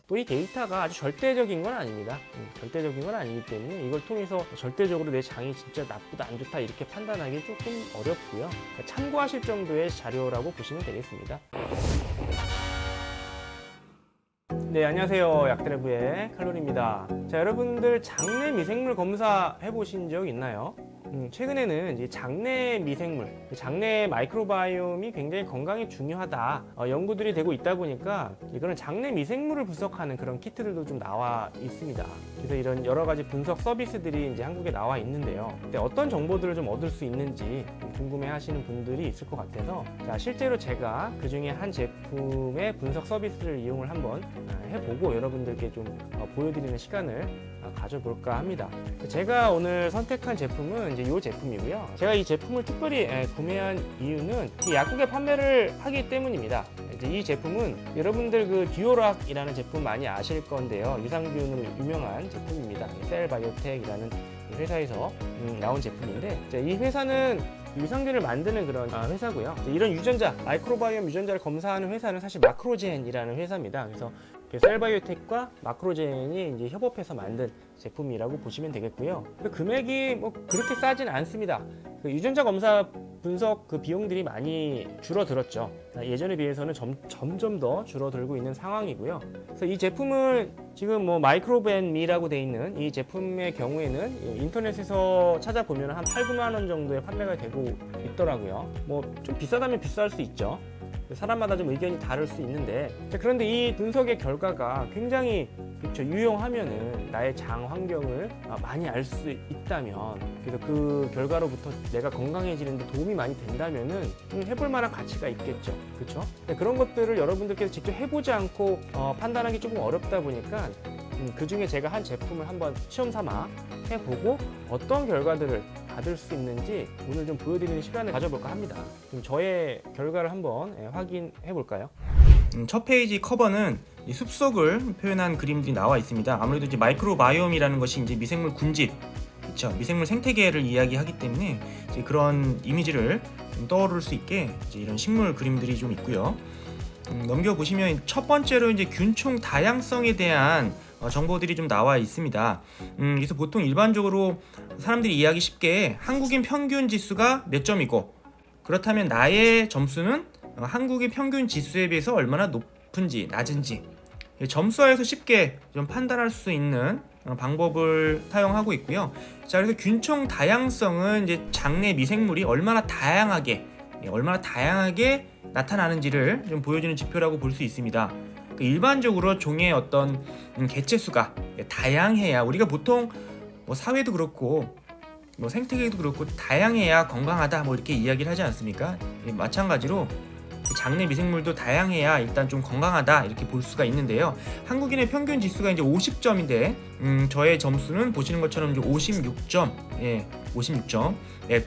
또 이 데이터가 아주 절대적인 건 아닙니다. 절대적인 건 아니기 때문에 이걸 통해서 절대적으로 내 장이 진짜 나쁘다 안 좋다 이렇게 판단하기 조금 어렵고요. 그러니까 참고하실 정도의 자료라고 보시면 되겠습니다. 네, 안녕하세요. 약드래브의 칼로리입니다. 자, 여러분들 장내 미생물 검사 해보신 적 있나요? 최근에는 이제 장내 미생물, 장내 마이크로바이옴이 굉장히 건강에 중요하다 연구들이 되고 있다 보니까 이거는 장내 미생물을 분석하는 그런 키트들도 좀 나와 있습니다. 그래서 이런 여러 가지 분석 서비스들이 이제 한국에 나와 있는데요. 어떤 정보들을 좀 얻을 수 있는지 궁금해하시는 분들이 있을 것 같아서 자, 실제로 제가 그 중에 한 제품의 분석 서비스를 이용을 한번 해보고 여러분들께 좀 보여드리는 시간을 가져볼까 합니다. 제가 오늘 선택한 제품은 이제 이 제품이고요. 제가 이 제품을 특별히 구매한 이유는 약국에 판매를 하기 때문입니다. 이제 이 제품은 여러분들 그 듀오락이라는 제품 많이 아실 건데요. 유산균으로 유명한 제품입니다. 셀바이오텍이라는 회사에서 나온 제품인데 이 회사는 유산균을 만드는 그런 회사고요. 이런 유전자, 마이크로바이옴 유전자를 검사하는 회사는 사실 마크로젠이라는 회사입니다. 그래서 셀바이오텍과 마크로젠이 이제 협업해서 만든 제품이라고 보시면 되겠고요. 금액이 뭐 그렇게 싸진 않습니다. 유전자 검사 분석 그 비용들이 많이 줄어들었죠. 예전에 비해서는 점점 더 줄어들고 있는 상황이고요. 그래서 이 제품을 지금 뭐 마이크로벤미라고 되어 있는 이 제품의 경우에는 인터넷에서 찾아보면 한 8, 9만 원 정도에 판매가 되고 있더라고요. 뭐 좀 비싸다면 비쌀 수 있죠. 사람마다 좀 의견이 다를 수 있는데 그런데 이 분석의 결과가 굉장히 유용하면은 나의 장 환경을 많이 알 수 있다면 그래서 그 결과로부터 내가 건강해지는데 도움이 많이 된다면은 해볼 만한 가치가 있겠죠. 그렇죠? 그런 것들을 여러분들께서 직접 해보지 않고 판단하기 조금 어렵다 보니까 그 중에 제가 한 제품을 한번 시험 삼아 해보고 어떤 결과들을 받을 수 있는지 오늘 좀 보여드리는 시간을 가져볼까 합니다. 그럼 저의 결과를 한번 확인해 볼까요? 첫 페이지 커버는 이 숲속을 표현한 그림들이 나와 있습니다. 아무래도 이제 마이크로바이옴이라는 것이 이제 미생물 군집, 그렇죠? 미생물 생태계를 이야기하기 때문에 이제 그런 이미지를 좀 떠오를 수 있게 이제 이런 식물 그림들이 좀 있고요. 넘겨 보시면 첫 번째로 이제 균총 다양성에 대한 정보들이 좀 나와 있습니다. 그래서 보통 일반적으로 사람들이 이해하기 쉽게 한국인 평균 지수가 몇 점이고 그렇다면 나의 점수는 한국인 평균 지수에 비해서 얼마나 높은지 낮은지 점수화해서 쉽게 좀 판단할 수 있는 방법을 사용하고 있고요. 자, 그래서 균총 다양성은 이제 장내 미생물이 얼마나 다양하게 나타나는지를 좀 보여주는 지표라고 볼 수 있습니다. 일반적으로 종의 어떤 개체수가 다양해야 우리가 보통 뭐 사회도 그렇고 뭐 생태계도 그렇고 다양해야 건강하다 뭐 이렇게 이야기를 하지 않습니까? 마찬가지로 장내 미생물도 다양해야 일단 좀 건강하다 이렇게 볼 수가 있는데요. 한국인의 평균 지수가 이제 50점인데 저의 점수는 보시는 것처럼 이제 56점, 56점,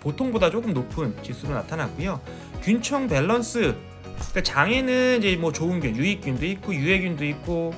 보통보다 조금 높은 지수로 나타났고요. 균총 밸런스, 그러니까 장에는 이제 뭐 좋은 균, 유익균도 있고 유해균도 있고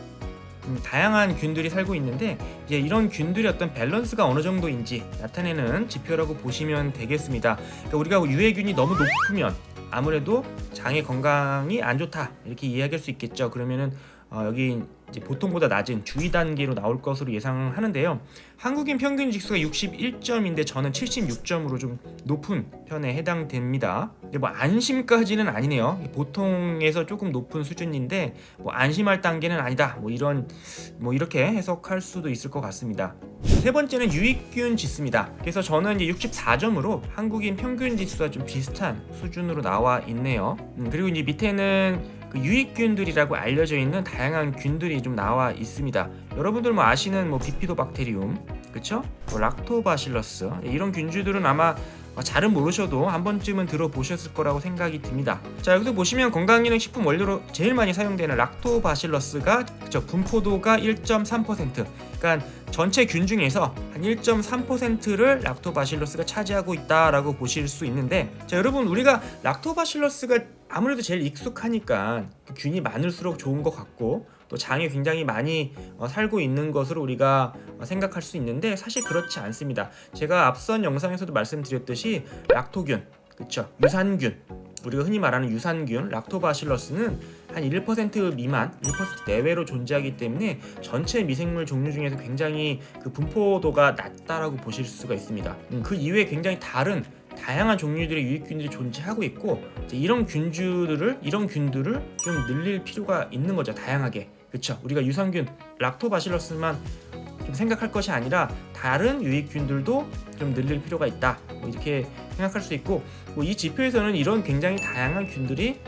다양한 균들이 살고 있는데 이제 이런 균들의 어떤 밸런스가 어느 정도인지 나타내는 지표라고 보시면 되겠습니다. 그러니까 우리가 유해균이 너무 높으면 아무래도 장의 건강이 안 좋다 이렇게 이야기할 수 있겠죠. 그러면은 여기 이제 보통보다 낮은 주의 단계로 나올 것으로 예상하는데요. 한국인 평균 지수가 61점인데 저는 76점으로 좀 높은 편에 해당됩니다. 근데 뭐 안심까지는 아니네요. 보통에서 조금 높은 수준인데 뭐 안심할 단계는 아니다. 뭐 이렇게 해석할 수도 있을 것 같습니다. 세 번째는 유익균 지수입니다. 그래서 저는 이제 64점으로 한국인 평균 지수와 좀 비슷한 수준으로 나와 있네요. 그리고 이제 밑에는 그 유익균들이라고 알려져 있는 다양한 균들이 좀 나와 있습니다. 여러분들 뭐 아시는 뭐 비피도박테리움, 그쵸? 뭐 락토바실러스 이런 균주들은 아마 잘은 모르셔도 한 번쯤은 들어보셨을 거라고 생각이 듭니다. 자, 여기서 보시면 건강기능식품 원료로 제일 많이 사용되는 락토바실러스가 분포도가 1.3%, 그러니까 전체 균 중에서 한 1.3%를 락토바실러스가 차지하고 있다라고 보실 수 있는데, 자, 여러분 우리가 락토바실러스가 아무래도 제일 익숙하니까 균이 많을수록 좋은 것 같고 또 장에 굉장히 많이 살고 있는 것으로 우리가 생각할 수 있는데 사실 그렇지 않습니다. 제가 앞선 영상에서도 말씀드렸듯이 락토균, 그쵸? 유산균, 우리가 흔히 말하는 유산균, 락토바실러스는 한 한 1% 미만, 1% 내외로 존재하기 때문에 전체 미생물 종류 중에서 굉장히 그 분포도가 낮다라고 보실 수가 있습니다. 그 이외에 굉장히 다양한 종류들의 유익균들이 존재하고 있고, 이제 이런 균들을 좀 늘릴 필요가 있는 거죠. 다양하게. 그렇죠. 우리가 유산균 락토바실러스만 좀 생각할 것이 아니라 다른 유익균들도 좀 늘릴 필요가 있다. 이렇게 생각할 수 있고, 이 지표에서는 이런 굉장히 다양한 균들이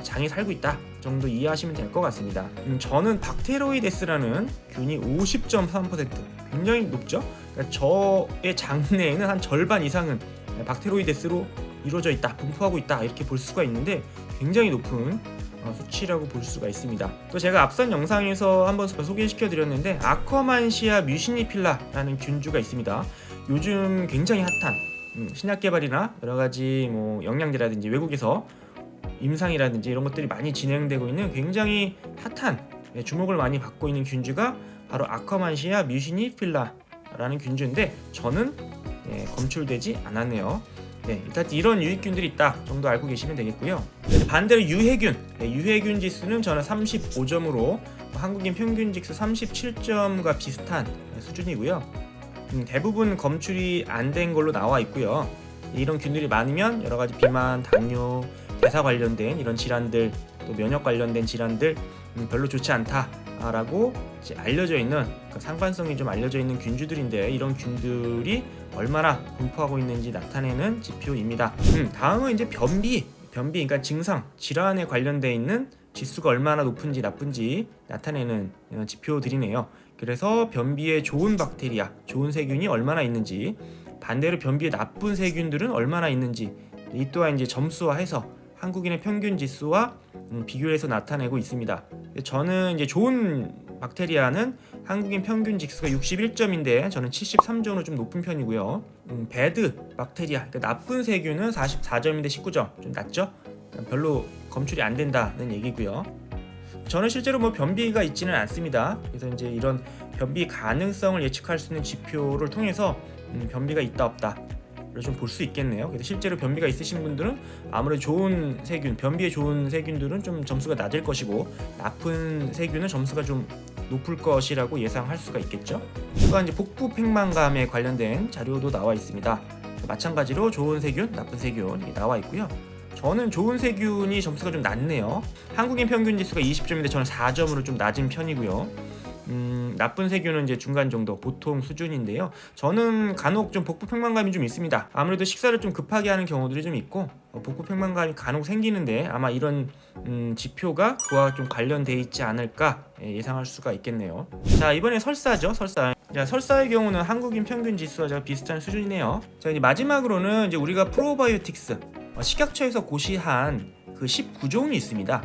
장에 살고 있다 정도 이해하시면 될 것 같습니다. 저는 박테로이데스라는 균이 50.3%, 굉장히 높죠. 그러니까 저의 장내에는 한 절반 이상은 박테로이데스로 이루어져 있다, 분포하고 있다, 이렇게 볼 수가 있는데 굉장히 높은 수치라고 볼 수가 있습니다. 또 제가 앞선 영상에서 한번 소개시켜 드렸는데 아커만시아 뮤시니필라라는 균주가 있습니다. 요즘 굉장히 핫한 신약 개발이나 여러 가지 영양제라든지 외국에서 임상이라든지 이런 것들이 많이 진행되고 있는 굉장히 핫한, 주목을 많이 받고 있는 균주가 바로 아커만시아 뮤시니필라라는 균주인데 저는 검출되지 않았네요. 일단 이런 유익균들이 있다 정도 알고 계시면 되겠고요. 반대로 유해균 지수는 저는 35점으로 한국인 평균 지수 37점과 비슷한 수준이고요. 대부분 검출이 안 된 걸로 나와 있고요. 이런 균들이 많으면 여러 가지 비만, 당뇨, 대사 관련된 이런 질환들, 또 면역 관련된 질환들 별로 좋지 않다라고 이제 알려져 있는, 상관성이 좀 알려져 있는 균주들인데, 이런 균들이 얼마나 분포하고 있는지 나타내는 지표입니다. 다음은 이제 변비, 그러니까 증상, 질환에 관련돼 있는 지수가 얼마나 높은지 나쁜지 나타내는 지표들이네요. 그래서 변비에 좋은 박테리아, 좋은 세균이 얼마나 있는지, 반대로 변비에 나쁜 세균들은 얼마나 있는지, 이 또한 이제 점수화해서 한국인의 평균 지수와 비교해서 나타내고 있습니다. 저는 이제 좋은 박테리아는 한국인 평균 지수가 61점인데 저는 73점으로 좀 높은 편이고요. 배드 박테리아, 그러니까 나쁜 세균은 44점인데 19점, 좀 낮죠? 별로 검출이 안 된다는 얘기고요. 저는 실제로 변비가 있지는 않습니다. 그래서 이제 이런 변비 가능성을 예측할 수 있는 지표를 통해서 변비가 있다 없다 좀 볼 수 있겠네요. 그래서 실제로 변비가 있으신 분들은 아무래도 좋은 세균, 변비에 좋은 세균들은 좀 점수가 낮을 것이고, 나쁜 세균은 점수가 좀 높을 것이라고 예상할 수가 있겠죠. 또한 이제 복부 팽만감에 관련된 자료도 나와 있습니다. 마찬가지로 좋은 세균, 나쁜 세균 이게 나와 있고요. 저는 좋은 세균이 점수가 좀 낮네요. 한국인 평균 지수가 20점인데 저는 4점으로 좀 낮은 편이고요. 나쁜 세균은 이제 중간 정도, 보통 수준인데요. 저는 간혹 좀 복부 팽만감이 좀 있습니다. 아무래도 식사를 좀 급하게 하는 경우들이 좀 있고, 복부 팽만감이 간혹 생기는데 아마 이런 지표가 그와 좀 관련돼 있지 않을까 예상할 수가 있겠네요. 자, 이번에 설사죠. 설사의 경우는 한국인 평균 지수와 비슷한 수준이네요. 자, 이제 마지막으로는 이제 우리가 프로바이오틱스, 식약처에서 고시한 그 19종이 있습니다.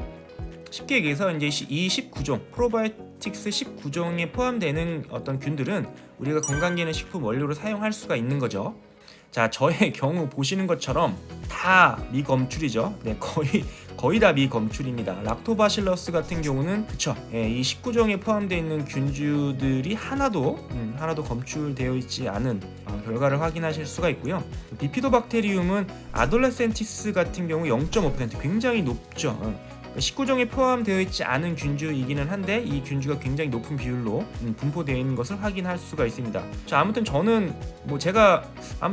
쉽게 얘기해서 이제 이 19종, 프로바이오틱스 19종에 포함되는 어떤 균들은 우리가 건강기능 식품 원료로 사용할 수가 있는 거죠. 자, 저의 경우 보시는 것처럼 다 미검출이죠. 거의 다 미검출입니다. 락토바실러스 같은 경우는 그쵸. 이 19종에 포함되어 있는 균주들이 하나도 검출되어 있지 않은 결과를 확인하실 수가 있고요. 비피도박테리움은 아돌레센티스 같은 경우 0.5%, 굉장히 높죠. 19종에 포함되어 있지 않은 균주이기는 한데 이 균주가 굉장히 높은 비율로 분포되어 있는 것을 확인할 수가 있습니다. 자, 아무튼 저는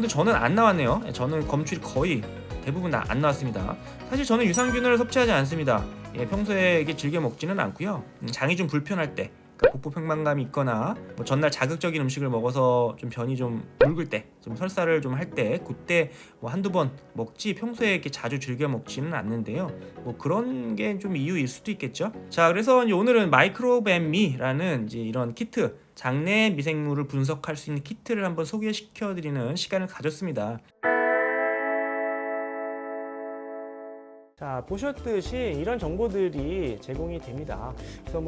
저는 안 나왔네요. 저는 검출이 거의 대부분 안 나왔습니다. 사실 저는 유산균을 섭취하지 않습니다. 평소에 이게 즐겨 먹지는 않고요. 장이 좀 불편할 때, 복부 팽만감이 있거나 전날 자극적인 음식을 먹어서 좀 변이 좀 묽을 때, 좀 설사를 좀 할 때, 그때 한두 번 먹지 평소에 이렇게 자주 즐겨 먹지는 않는데요. 그런 게 좀 이유일 수도 있겠죠. 자, 그래서 이제 오늘은 마이크로벤미라는 이제 이런 키트, 장내 미생물을 분석할 수 있는 키트를 한번 소개시켜드리는 시간을 가졌습니다. 자, 보셨듯이 이런 정보들이 제공이 됩니다. 그래서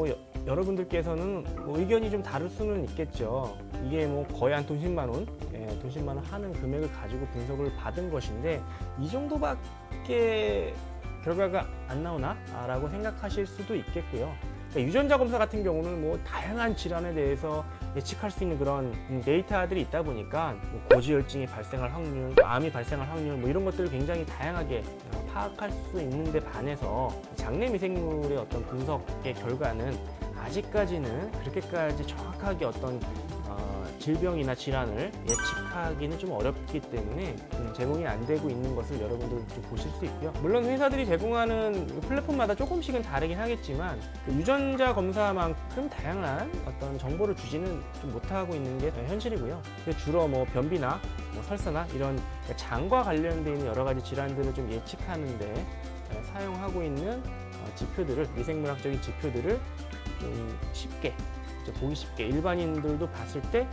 여러분들께서는 의견이 좀 다를 수는 있겠죠. 이게 거의 한 돈 10만 원, 돈 10만 원 하는 금액을 가지고 분석을 받은 것인데 이 정도밖에 결과가 안 나오나? 라고 생각하실 수도 있겠고요. 그러니까 유전자 검사 같은 경우는 다양한 질환에 대해서 예측할 수 있는 그런 데이터들이 있다 보니까 고지혈증이 발생할 확률, 암이 발생할 확률 이런 것들을 굉장히 다양하게 파악할 수 있는데 반해서 장내 미생물의 어떤 분석의 결과는 아직까지는 그렇게까지 정확하게 어떤 질병이나 질환을 예측하기는 좀 어렵기 때문에 제공이 안 되고 있는 것을 여러분들 좀 보실 수 있고요. 물론 회사들이 제공하는 플랫폼마다 조금씩은 다르긴 하겠지만 그 유전자 검사만큼 다양한 어떤 정보를 주지는 좀 못하고 있는 게 현실이고요. 주로 뭐 변비나 뭐 설사나 이런 장과 관련되어 있는 여러 가지 질환들을 좀 예측하는데 사용하고 있는 지표들을, 미생물학적인 지표들을 좀 쉽게, 보기 쉽게 일반인들도 봤을 때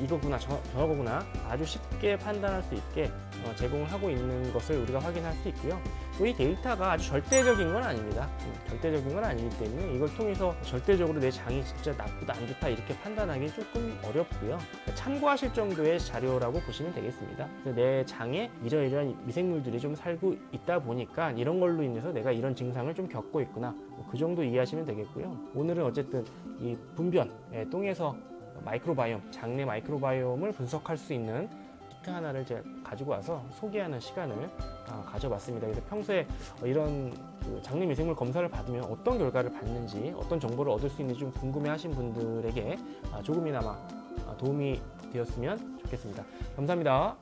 이거구나 저거구나 아주 쉽게 판단할 수 있게 제공을 하고 있는 것을 우리가 확인할 수 있고요. 또 이 데이터가 아주 절대적인 건 아닙니다. 절대적인 건 아니기 때문에 이걸 통해서 절대적으로 내 장이 진짜 나쁘다 안 좋다 이렇게 판단하기 조금 어렵고요. 참고하실 정도의 자료라고 보시면 되겠습니다. 내 장에 이러이러한 미생물들이 좀 살고 있다 보니까 이런 걸로 인해서 내가 이런 증상을 좀 겪고 있구나, 그 정도 이해하시면 되겠고요. 오늘은 어쨌든 이 분변, 똥에서 마이크로바이옴, 장내 마이크로바이옴을 분석할 수 있는 키트 하나를 제가 가지고 와서 소개하는 시간을 가져봤습니다. 그래서 평소에 이런 장내 미생물 검사를 받으면 어떤 결과를 받는지, 어떤 정보를 얻을 수 있는지 좀 궁금해하신 분들에게 조금이나마 도움이 되었으면 좋겠습니다. 감사합니다.